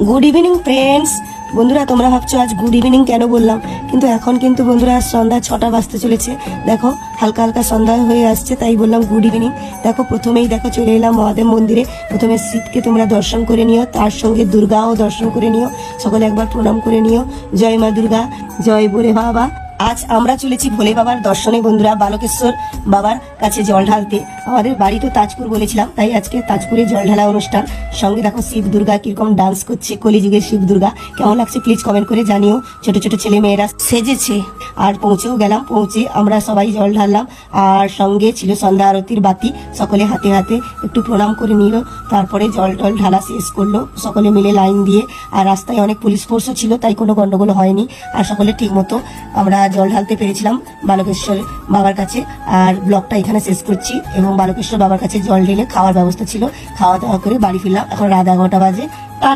Good evening friends. বন্ধুরা, তোমরা ভাবছো আজ গুড ইভিনিং কেন বললাম, কিন্তু এখন কিন্তু বন্ধুরা সন্ধ্যা 6টা বাজতে চলেছে। দেখো হালকা হালকা সন্ধ্যা হয়ে আসছে, তাই বললাম গুড ইভিনিং। দেখো প্রথমেই দেখো চলে এলাম মহাদেব মন্দিরে। প্রথমে শিবকে তোমরা দর্শন করে নিও, তার সঙ্গে দুর্গাও দর্শন করে নিও। সকলে একবার প্রণাম করে নিও। জয় মা দুর্গা, জয় ভোলে বাবা। আজ আমরা চলেছি ভোলে বাবার দর্শনে বন্ধুরা, বালকেশ্বর বাবার কাছে জল ঢালতে। আমাদের বাড়ি তো তাজপুর বলেছিলাম, তাই আজকে তাজপুরে জল ঢালা অনুষ্ঠান। সঙ্গে দেখো শিব দুর্গা কিরকম ডান্স করছে, কলিযুগের শিব দুর্গা কেমন লাগছে প্লিজ কমেন্ট করে জানিও। ছোট ছোট ছেলে মেয়েরা সেজেছে। আর পৌঁছেও গেলাম, পৌঁছে আমরা সবাই জল ঢাললাম। আর সঙ্গে ছিল সন্ধ্যা আরতির বাতি, সকলে হাতে হাতে একটু প্রণাম করে নিল। তারপরে জল টল ঢালা শেষ করলো সকলে মিলে লাইন দিয়ে। আর রাস্তায় অনেক পুলিশ ফোর্সও ছিল, তাই কোনো গন্ডগোল হয়নি। আর সকলে ঠিক মতো আমরা জল ঢালতে পেরেছিলাম বালকেশ্বর বাবার কাছে। আর ব্লগটা এখানে শেষ করছি। এবং বালকেশ্বর বাবার কাছে জল ঢেলে খাওয়ার ব্যবস্থা ছিল, খাওয়া দাওয়া করে বাড়ি ফিরলাম। এখন রাত 11টা বাজে।